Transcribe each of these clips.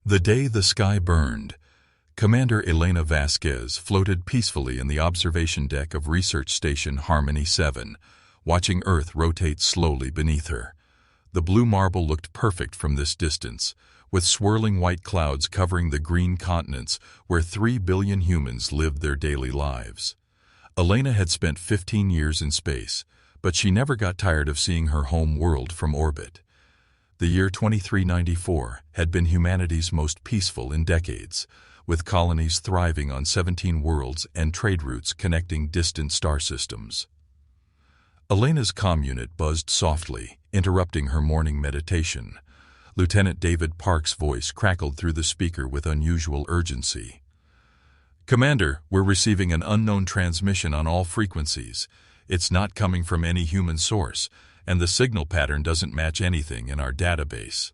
The day the sky burned, Commander Elena Vasquez floated peacefully in the observation deck of Research Station Harmony 7, watching Earth rotate slowly beneath her. The blue marble looked perfect from this distance, with swirling white clouds covering the green continents where 3 billion humans lived their daily lives. Elena had spent 15 years in space, but she never got tired of seeing her home world from orbit. The year 2394 had been humanity's most peaceful in decades, with colonies thriving on 17 worlds and trade routes connecting distant star systems. Elena's comm unit buzzed softly, interrupting her morning meditation. Lieutenant David Park's voice crackled through the speaker with unusual urgency. "Commander, we're receiving an unknown transmission on all frequencies. It's not coming from any human source, and the signal pattern doesn't match anything in our database."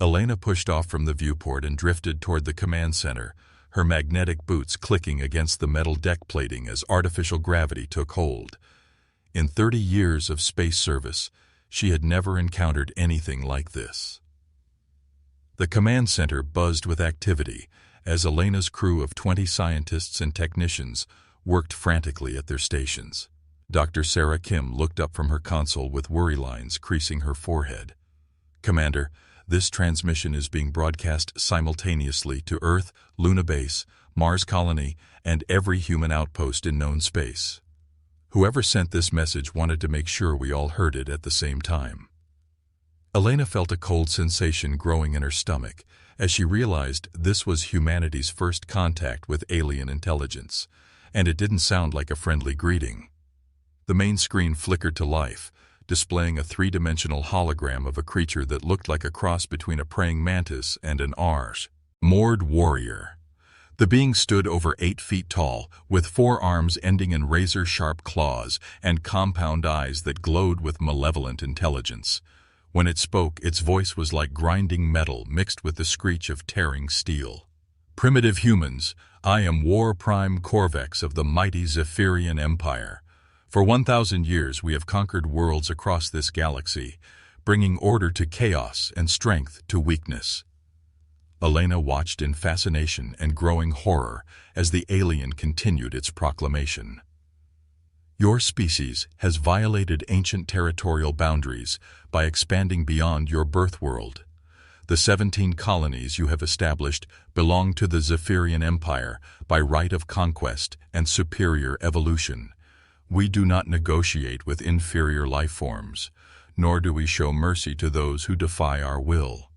Elena pushed off from the viewport and drifted toward the command center, her magnetic boots clicking against the metal deck plating as artificial gravity took hold. In 30 years of space service, she had never encountered anything like this. The command center buzzed with activity as Elena's crew of 20 scientists and technicians worked frantically at their stations. Dr. Sarah Kim looked up from her console with worry lines creasing her forehead. "Commander, this transmission is being broadcast simultaneously to Earth, Luna Base, Mars Colony, and every human outpost in known space. Whoever sent this message wanted to make sure we all heard it at the same time." Elena felt a cold sensation growing in her stomach as she realized this was humanity's first contact with alien intelligence, and it didn't sound like a friendly greeting. The main screen flickered to life, displaying a three-dimensional hologram of a creature that looked like a cross between a praying mantis and an armored warrior. The being stood over 8 feet tall, with 4 arms ending in razor-sharp claws and compound eyes that glowed with malevolent intelligence. When it spoke, its voice was like grinding metal mixed with the screech of tearing steel. "Primitive humans, I am War Prime Corvex of the mighty Zephyrian Empire. For 1,000 years we have conquered worlds across this galaxy, bringing order to chaos and strength to weakness." Elena watched in fascination and growing horror as the alien continued its proclamation. "Your species has violated ancient territorial boundaries by expanding beyond your birth world. The 17 colonies you have established belong to the Zephyrian Empire by right of conquest and superior evolution. We do not negotiate with inferior life forms, nor do we show mercy to those who defy our will."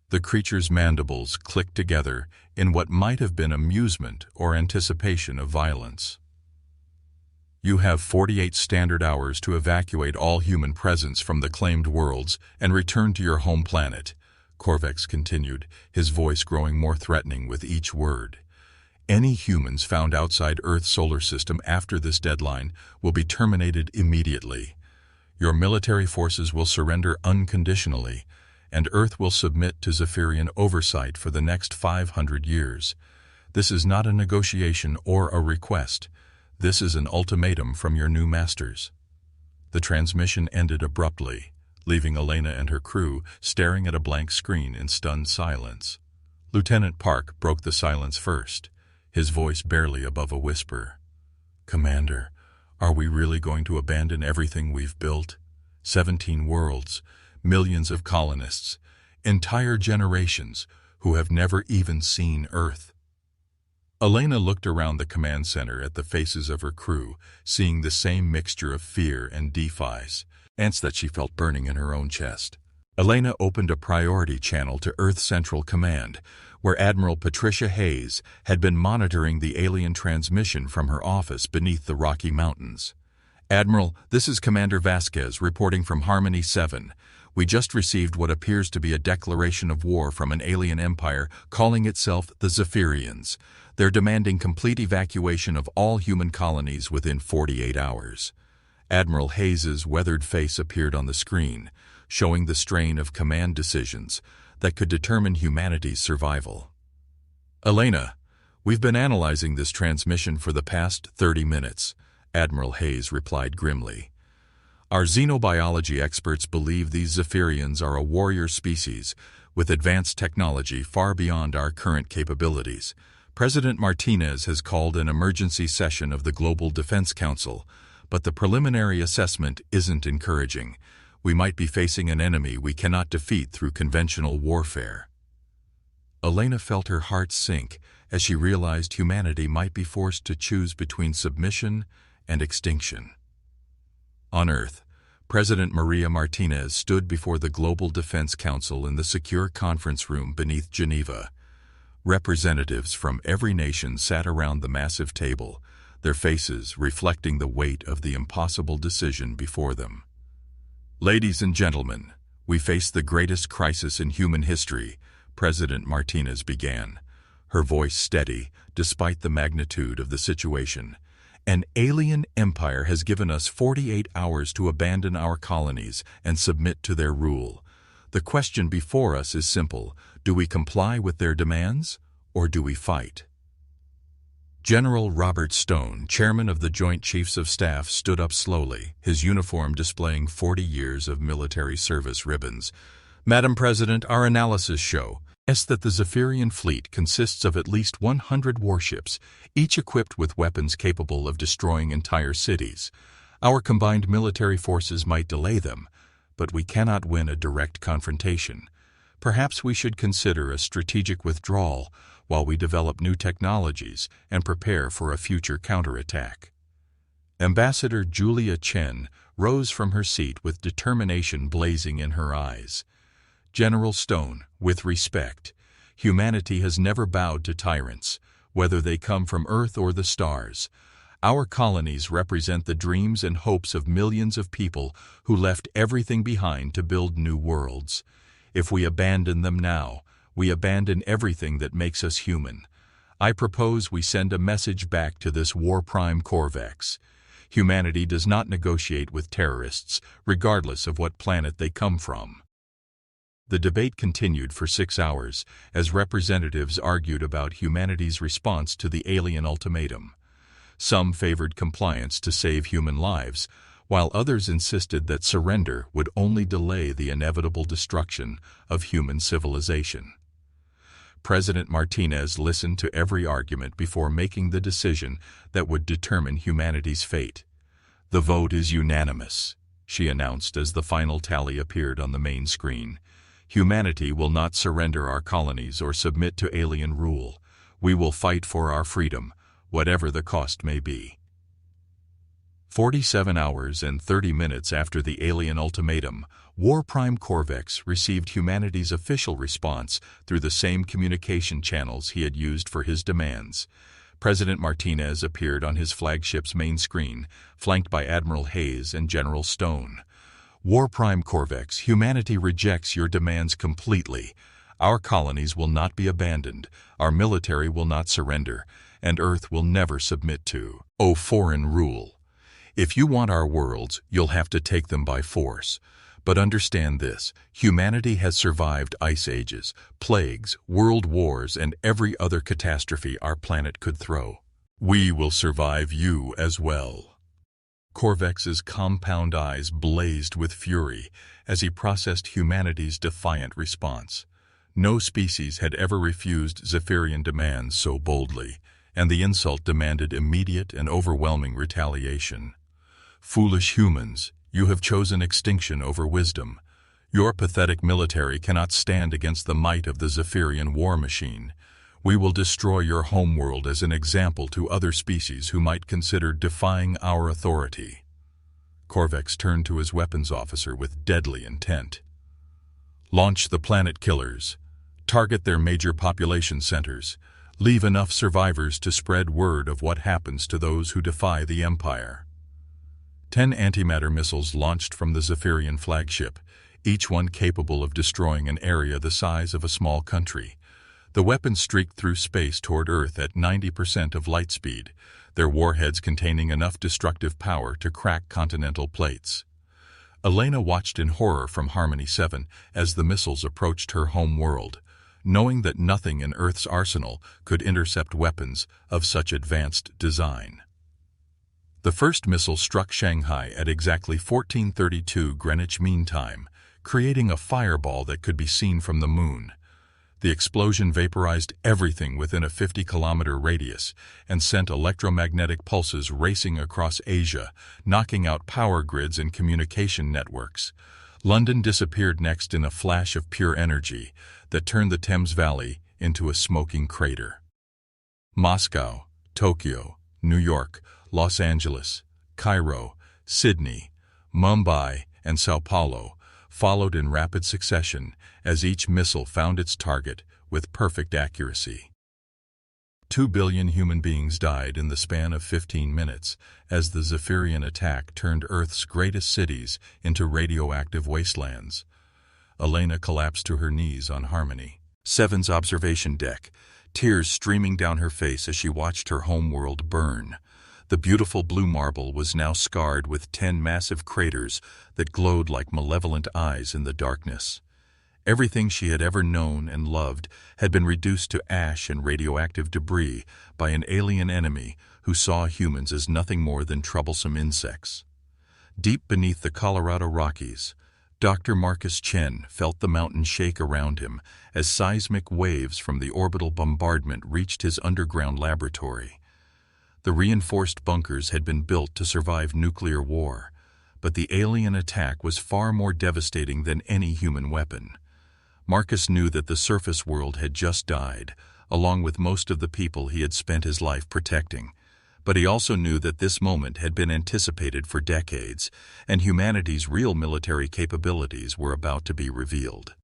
The creature's mandibles clicked together in what might have been amusement or anticipation of violence. "You have 48 standard hours to evacuate all human presence from the claimed worlds and return to your home planet," Corvex continued, his voice growing more threatening with each word. "Any humans found outside Earth's solar system after this deadline will be terminated immediately. Your military forces will surrender unconditionally, and Earth will submit to Zephyrian oversight for the next 500 years. This is not a negotiation or a request. This is an ultimatum from your new masters." The transmission ended abruptly, leaving Elena and her crew staring at a blank screen in stunned silence. Lieutenant Park broke the silence first, his voice barely above a whisper. "Commander, are we really going to abandon everything we've built? 17 worlds, millions of colonists, entire generations who have never even seen Earth." Elena looked around the command center at the faces of her crew, seeing the same mixture of fear and defiance that she felt burning in her own chest. Elena opened a priority channel to Earth Central Command, where Admiral Patricia Hayes had been monitoring the alien transmission from her office beneath the Rocky Mountains. "Admiral, this is Commander Vasquez reporting from Harmony 7. We just received what appears to be a declaration of war from an alien empire calling itself the Zephyrians. They're demanding complete evacuation of all human colonies within 48 hours. Admiral Hayes's weathered face appeared on the screen, showing the strain of command decisions that could determine humanity's survival. "Elena, we've been analyzing this transmission for the past 30 minutes, Admiral Hayes replied grimly. Our xenobiology experts believe these Zephyrians are a warrior species with advanced technology far beyond our current capabilities. President Martinez has called an emergency session of the Global Defense Council, but the preliminary assessment isn't encouraging. We might be facing an enemy we cannot defeat through conventional warfare. Elena felt her heart sink as she realized humanity might be forced to choose between submission and extinction. On Earth, President Maria Martinez stood before the Global Defense Council in the secure conference room beneath Geneva. Representatives from every nation sat around the massive table, their faces reflecting the weight of the impossible decision before them. Ladies and gentlemen, we face the greatest crisis in human history, President Martinez began, her voice steady despite the magnitude of the situation. An alien empire has given us 48 hours to abandon our colonies and submit to their rule. The question before us is simple: do we comply with their demands, or do we fight? General Robert Stone, chairman of the Joint Chiefs of Staff, stood up slowly, his uniform displaying 40 years of military service ribbons. Madam President, our analysis shows that the Zephyrian fleet consists of at least 100 warships, each equipped with weapons capable of destroying entire cities. Our combined military forces might delay them, but we cannot win a direct confrontation. Perhaps we should consider a strategic withdrawal while we develop new technologies and prepare for a future counterattack. Ambassador Julia Chen rose from her seat with determination blazing in her eyes. General Stone, with respect, humanity has never bowed to tyrants, whether they come from Earth or the stars. Our colonies represent the dreams and hopes of millions of people who left everything behind to build new worlds. If we abandon them now, we abandon everything that makes us human. I propose we send a message back to this war-prime Corvex. Humanity does not negotiate with terrorists, regardless of what planet they come from. The debate continued for 6 hours as representatives argued about humanity's response to the alien ultimatum. Some favored compliance to save human lives, while others insisted that surrender would only delay the inevitable destruction of human civilization. President Martinez listened to every argument before making the decision that would determine humanity's fate. "The vote is unanimous," she announced as the final tally appeared on the main screen. "Humanity will not surrender our colonies or submit to alien rule. We will fight for our freedom, whatever the cost may be." 47 hours and 30 minutes after the alien ultimatum, War-Prime Corvex received humanity's official response through the same communication channels he had used for his demands. President Martinez appeared on his flagship's main screen, flanked by Admiral Hayes and General Stone. "War-Prime Corvex, humanity rejects your demands completely. Our colonies will not be abandoned, our military will not surrender, and Earth will never submit to foreign rule. If you want our worlds, you'll have to take them by force. But understand this: humanity has survived ice ages, plagues, world wars, and every other catastrophe our planet could throw. We will survive you as well." Corvex's compound eyes blazed with fury as he processed humanity's defiant response. No species had ever refused Zephyrian demands so boldly, and the insult demanded immediate and overwhelming retaliation. "Foolish humans, you have chosen extinction over wisdom. Your pathetic military cannot stand against the might of the Zephyrian war machine. We will destroy your homeworld as an example to other species who might consider defying our authority." Corvex turned to his weapons officer with deadly intent. "Launch the planet killers. Target their major population centers. Leave enough survivors to spread word of what happens to those who defy the Empire." 10 antimatter missiles launched from the Zephyrian flagship, each one capable of destroying an area the size of a small country. The weapons streaked through space toward Earth at 90% of light speed, their warheads containing enough destructive power to crack continental plates. Elena watched in horror from Harmony 7 as the missiles approached her home world, knowing that nothing in Earth's arsenal could intercept weapons of such advanced design. The first missile struck Shanghai at exactly 14:32 Greenwich Mean Time, creating a fireball that could be seen from the moon. The explosion vaporized everything within a 50-kilometer radius and sent electromagnetic pulses racing across Asia, knocking out power grids and communication networks. London disappeared next in a flash of pure energy that turned the Thames Valley into a smoking crater. Moscow, Tokyo, New York, Los Angeles, Cairo, Sydney, Mumbai, and Sao Paulo followed in rapid succession as each missile found its target with perfect accuracy. 2 billion human beings died in the span of 15 minutes as the Zephyrian attack turned Earth's greatest cities into radioactive wastelands. Elena collapsed to her knees on Harmony 7's observation deck, tears streaming down her face as she watched her homeworld burn. The beautiful blue marble was now scarred with 10 massive craters that glowed like malevolent eyes in the darkness. Everything she had ever known and loved had been reduced to ash and radioactive debris by an alien enemy who saw humans as nothing more than troublesome insects. Deep beneath the Colorado Rockies, Dr. Marcus Chen felt the mountain shake around him as seismic waves from the orbital bombardment reached his underground laboratory. The reinforced bunkers had been built to survive nuclear war, but the alien attack was far more devastating than any human weapon. Marcus knew that the surface world had just died, along with most of the people he had spent his life protecting. But he also knew that this moment had been anticipated for decades, and humanity's real military capabilities were about to be revealed.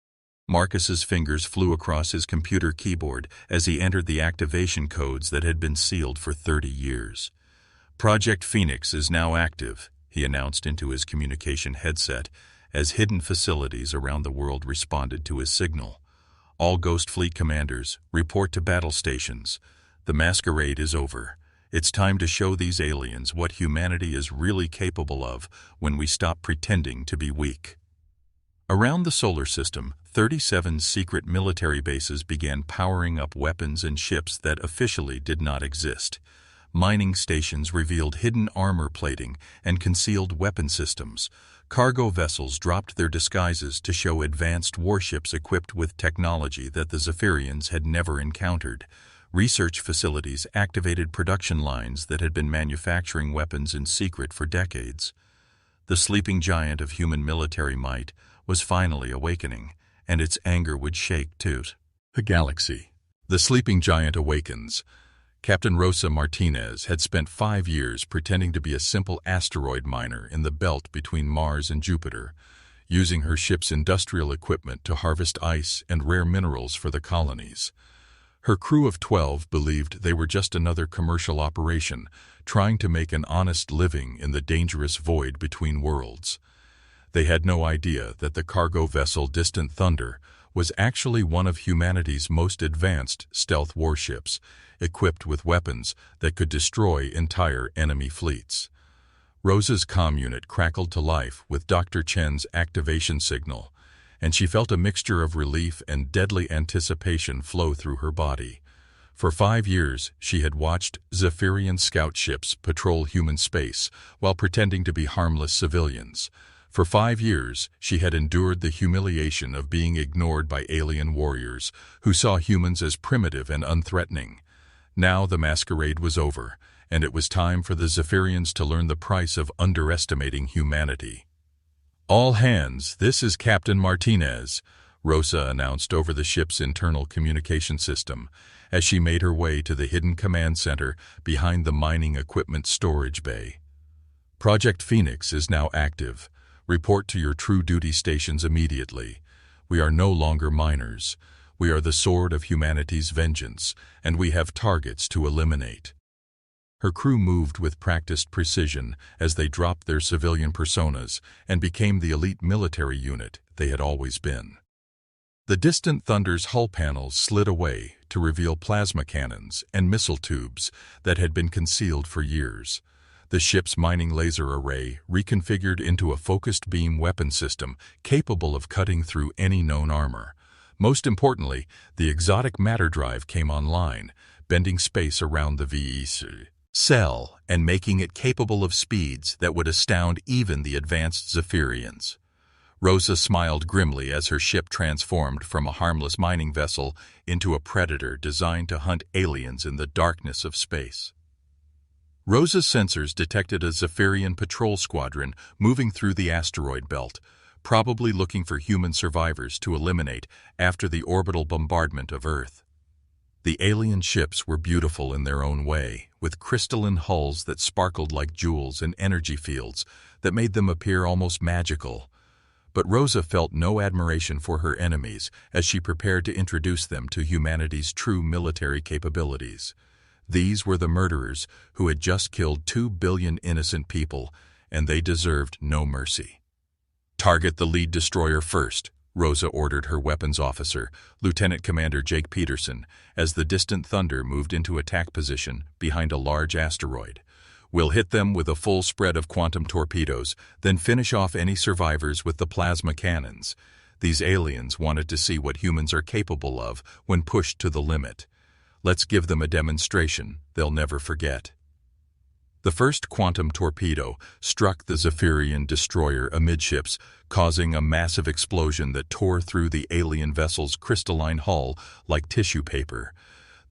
Marcus's fingers flew across his computer keyboard as he entered the activation codes that had been sealed for 30 years. Project Phoenix is now active, he announced into his communication headset as hidden facilities around the world responded to his signal. All Ghost Fleet commanders, report to battle stations. The masquerade is over. It's time to show these aliens what humanity is really capable of when we stop pretending to be weak. Around the solar system, 37 secret military bases began powering up weapons and ships that officially did not exist. Mining stations revealed hidden armor plating and concealed weapon systems. Cargo vessels dropped their disguises to show advanced warships equipped with technology that the Zephyrians had never encountered. Research facilities activated production lines that had been manufacturing weapons in secret for decades. The sleeping giant of human military might was finally awakening, and its anger would shake too. The galaxy. The sleeping giant awakens. Captain Rosa Martinez had spent 5 years pretending to be a simple asteroid miner in the belt between Mars and Jupiter, using her ship's industrial equipment to harvest ice and rare minerals for the colonies. Her crew of 12 believed they were just another commercial operation, trying to make an honest living in the dangerous void between worlds. They had no idea that the cargo vessel Distant Thunder was actually one of humanity's most advanced stealth warships, equipped with weapons that could destroy entire enemy fleets. Rosa's comm unit crackled to life with Dr. Chen's activation signal, and she felt a mixture of relief and deadly anticipation flow through her body. For 5 years, she had watched Zephyrian scout ships patrol human space while pretending to be harmless civilians. For 5 years, she had endured the humiliation of being ignored by alien warriors who saw humans as primitive and unthreatening. Now the masquerade was over, and it was time for the Zephyrians to learn the price of underestimating humanity. "All hands, this is Captain Martinez," Rosa announced over the ship's internal communication system as she made her way to the hidden command center behind the mining equipment storage bay. "Project Phoenix is now active. Report to your true duty stations immediately. We are no longer miners. We are the sword of humanity's vengeance, and we have targets to eliminate." Her crew moved with practiced precision as they dropped their civilian personas and became the elite military unit they had always been. The Distant Thunder's hull panels slid away to reveal plasma cannons and missile tubes that had been concealed for years. The ship's mining laser array reconfigured into a focused beam weapon system capable of cutting through any known armor. Most importantly, the exotic matter drive came online, bending space around the VEC cell and making it capable of speeds that would astound even the advanced Zephyrians. Rosa smiled grimly as her ship transformed from a harmless mining vessel into a predator designed to hunt aliens in the darkness of space. Rosa's sensors detected a Zephyrian patrol squadron moving through the asteroid belt, probably looking for human survivors to eliminate after the orbital bombardment of Earth. The alien ships were beautiful in their own way, with crystalline hulls that sparkled like jewels and energy fields that made them appear almost magical. But Rosa felt no admiration for her enemies as she prepared to introduce them to humanity's true military capabilities. These were the murderers who had just killed 2 billion innocent people, and they deserved no mercy. "Target the lead destroyer first," Rosa ordered her weapons officer, Lieutenant Commander Jake Peterson, as the distant Thunder moved into attack position behind a large asteroid. "We'll hit them with a full spread of quantum torpedoes, then finish off any survivors with the plasma cannons." These aliens wanted to see what humans are capable of when pushed to the limit. Let's give them a demonstration they'll never forget. The first quantum torpedo struck the Zephyrian destroyer amidships, causing a massive explosion that tore through the alien vessel's crystalline hull like tissue paper.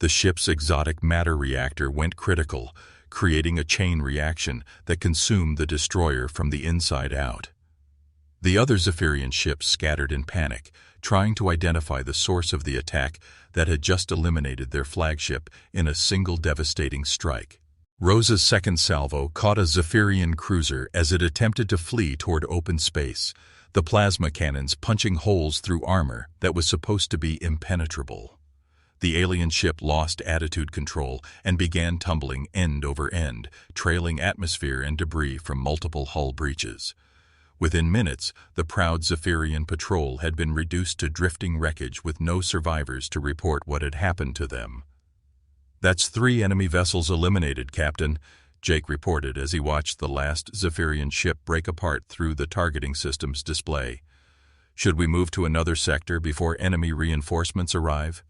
The ship's exotic matter reactor went critical, creating a chain reaction that consumed the destroyer from the inside out. The other Zephyrian ships scattered in panic, trying to identify the source of the attack that had just eliminated their flagship in a single devastating strike. Rosa's second salvo caught a Zephyrian cruiser as it attempted to flee toward open space, the plasma cannons punching holes through armor that was supposed to be impenetrable. The alien ship lost attitude control and began tumbling end over end, trailing atmosphere and debris from multiple hull breaches. Within minutes, the proud Zephyrian patrol had been reduced to drifting wreckage with no survivors to report what had happened to them. "That's 3 enemy vessels eliminated, Captain," Jake reported as he watched the last Zephyrian ship break apart through the targeting system's display. "Should we move to another sector before enemy reinforcements arrive?"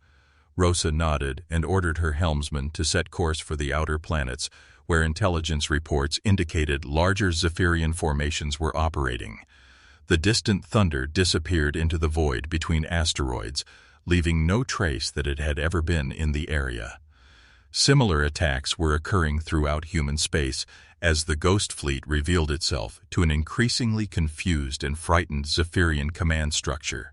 Rosa nodded and ordered her helmsman to set course for the outer planets, where intelligence reports indicated larger Zephyrian formations were operating. The distant Thunder disappeared into the void between asteroids, leaving no trace that it had ever been in the area. Similar attacks were occurring throughout human space as the Ghost Fleet revealed itself to an increasingly confused and frightened Zephyrian command structure.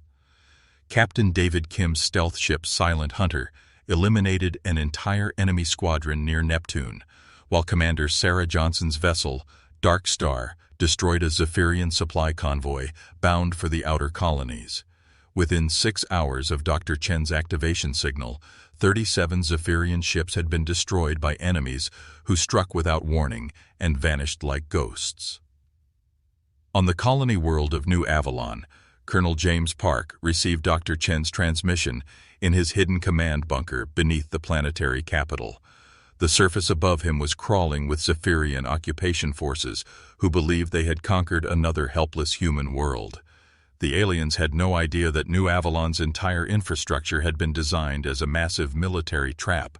Captain David Kim's stealth ship Silent Hunter eliminated an entire enemy squadron near Neptune, while Commander Sarah Johnson's vessel, Dark Star, destroyed a Zephyrian supply convoy bound for the outer colonies. Within 6 hours of Dr. Chen's activation signal, 37 Zephyrian ships had been destroyed by enemies who struck without warning and vanished like ghosts. On the colony world of New Avalon, Colonel James Park received Dr. Chen's transmission in his hidden command bunker beneath the planetary capital. The surface above him was crawling with Zephyrian occupation forces who believed they had conquered another helpless human world. The aliens had no idea that New Avalon's entire infrastructure had been designed as a massive military trap,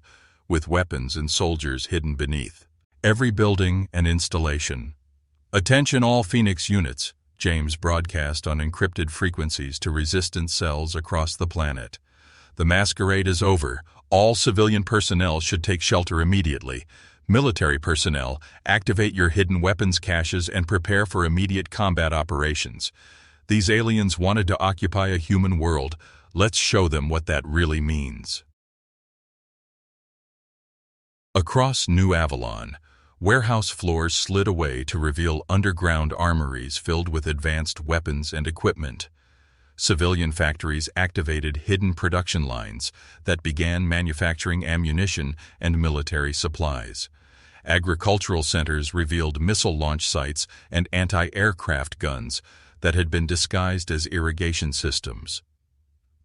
with weapons and soldiers hidden beneath every building and installation. "Attention all Phoenix units," James broadcast on encrypted frequencies to resistance cells across the planet. "The masquerade is over. All civilian personnel should take shelter immediately. Military personnel, activate your hidden weapons caches and prepare for immediate combat operations. These aliens wanted to occupy a human world. Let's show them what that really means." Across New Avalon, warehouse floors slid away to reveal underground armories filled with advanced weapons and equipment. Civilian factories activated hidden production lines that began manufacturing ammunition and military supplies. Agricultural centers revealed missile launch sites and anti-aircraft guns that had been disguised as irrigation systems.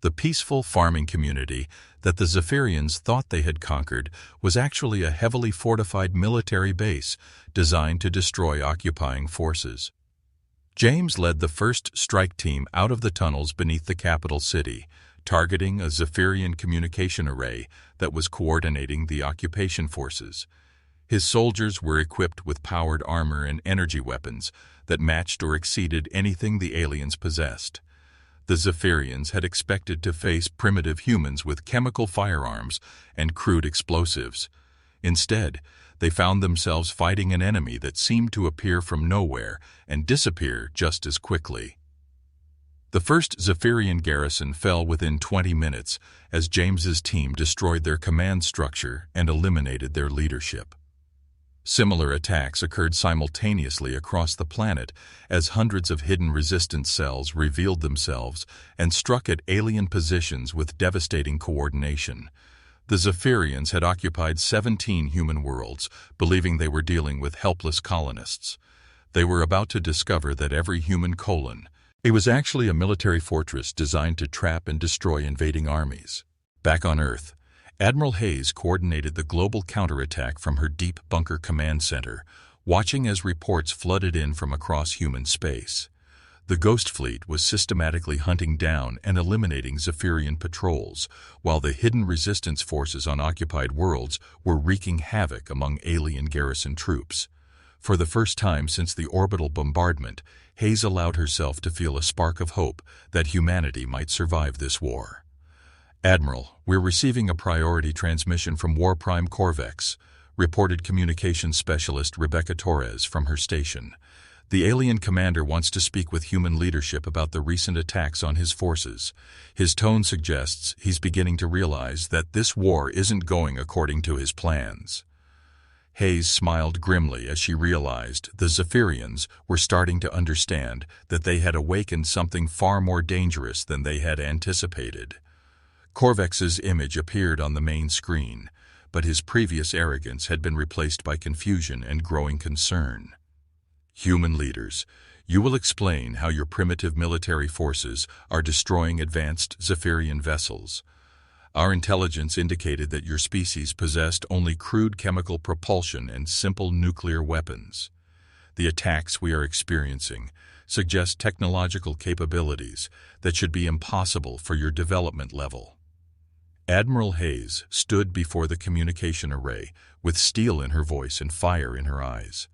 The peaceful farming community that the Zephyrians thought they had conquered was actually a heavily fortified military base designed to destroy occupying forces. James led the first strike team out of the tunnels beneath the capital city, targeting a Zephyrian communication array that was coordinating the occupation forces. His soldiers were equipped with powered armor and energy weapons that matched or exceeded anything the aliens possessed. The Zephyrians had expected to face primitive humans with chemical firearms and crude explosives. Instead, they found themselves fighting an enemy that seemed to appear from nowhere and disappear just as quickly. The first Zephyrian garrison fell within 20 minutes as James's team destroyed their command structure and eliminated their leadership. Similar attacks occurred simultaneously across the planet as hundreds of hidden resistance cells revealed themselves and struck at alien positions with devastating coordination. The Zephyrians had occupied 17 human worlds, believing they were dealing with helpless colonists. They were about to discover that every human colon, it was actually a military fortress designed to trap and destroy invading armies. Back on Earth, Admiral Hayes coordinated the global counterattack from her deep bunker command center, watching as reports flooded in from across human space. The Ghost Fleet was systematically hunting down and eliminating Zephyrian patrols, while the hidden resistance forces on occupied worlds were wreaking havoc among alien garrison troops. For the first time since the orbital bombardment, Hayes allowed herself to feel a spark of hope that humanity might survive this war. "Admiral, we're receiving a priority transmission from War Prime Corvex," reported communications specialist Rebecca Torres from her station. "The alien commander wants to speak with human leadership about the recent attacks on his forces. His tone suggests he's beginning to realize that this war isn't going according to his plans." Hayes smiled grimly as she realized the Zephyrians were starting to understand that they had awakened something far more dangerous than they had anticipated. Corvex's image appeared on the main screen, but his previous arrogance had been replaced by confusion and growing concern. "Human leaders, you will explain how your primitive military forces are destroying advanced Zephyrian vessels. Our intelligence indicated that your species possessed only crude chemical propulsion and simple nuclear weapons. The attacks we are experiencing suggest technological capabilities that should be impossible for your development level." Admiral Hayes stood before the communication array with steel in her voice and fire in her eyes.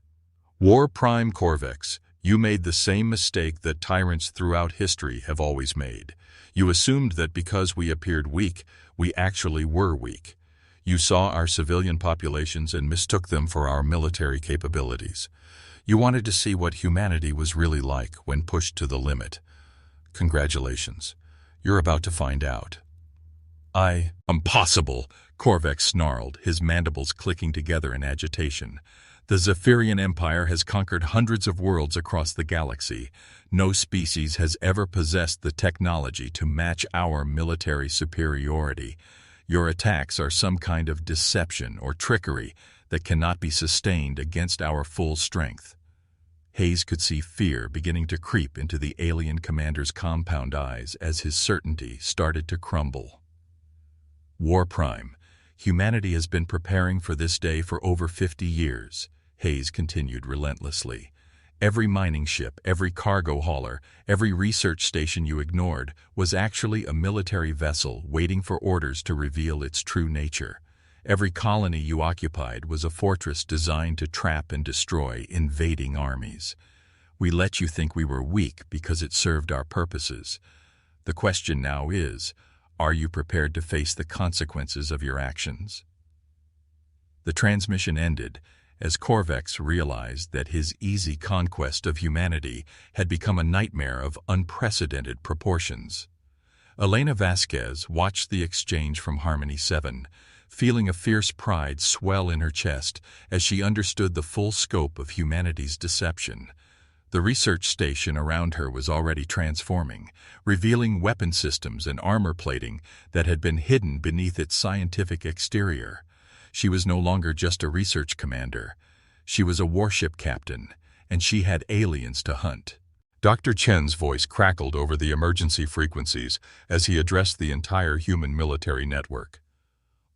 "War Prime Corvex, you made the same mistake that tyrants throughout history have always made. You assumed that because we appeared weak, we actually were weak. You saw our civilian populations and mistook them for our military capabilities. You wanted to see what humanity was really like when pushed to the limit. Congratulations. You're about to find out." "Impossible," Corvex snarled, his mandibles clicking together in agitation. "The Zephyrian Empire has conquered hundreds of worlds across the galaxy. No species has ever possessed the technology to match our military superiority. Your attacks are some kind of deception or trickery that cannot be sustained against our full strength." Hayes could see fear beginning to creep into the alien commander's compound eyes as his certainty started to crumble. "War Prime, humanity has been preparing for this day for over 50 years, Hayes continued relentlessly. "Every mining ship, every cargo hauler, every research station you ignored was actually a military vessel waiting for orders to reveal its true nature. Every colony you occupied was a fortress designed to trap and destroy invading armies. We let you think we were weak because it served our purposes. The question now is, are you prepared to face the consequences of your actions?" The transmission ended as Corvex realized that his easy conquest of humanity had become a nightmare of unprecedented proportions. Elena Vasquez watched the exchange from Harmony 7, feeling a fierce pride swell in her chest as she understood the full scope of humanity's deception. The research station around her was already transforming, revealing weapon systems and armor plating that had been hidden beneath its scientific exterior. She was no longer just a research commander. She was a warship captain, and she had aliens to hunt. Dr. Chen's voice crackled over the emergency frequencies as he addressed the entire human military network.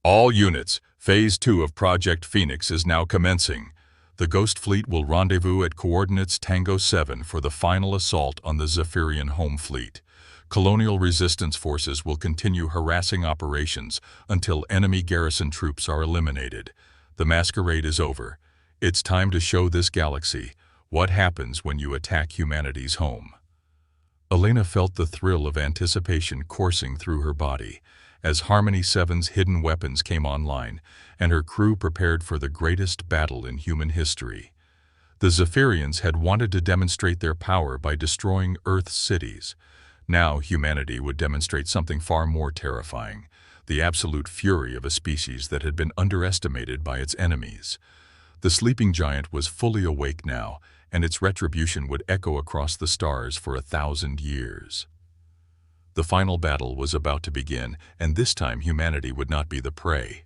"All units, Phase 2 of Project Phoenix is now commencing. The Ghost Fleet will rendezvous at coordinates Tango 7 for the final assault on the Zephyrian home fleet. Colonial resistance forces will continue harassing operations until enemy garrison troops are eliminated. The masquerade is over. It's time to show this galaxy what happens when you attack humanity's home. Elena felt the thrill of anticipation coursing through her body as Harmony 7's hidden weapons came online and her crew prepared for the greatest battle in human history. The Zephyrians had wanted to demonstrate their power by destroying Earth's cities. Now humanity would demonstrate something far more terrifying, the absolute fury of a species that had been underestimated by its enemies. The sleeping giant was fully awake now, and its retribution would echo across the stars for 1,000 years. The final battle was about to begin, and this time humanity would not be the prey.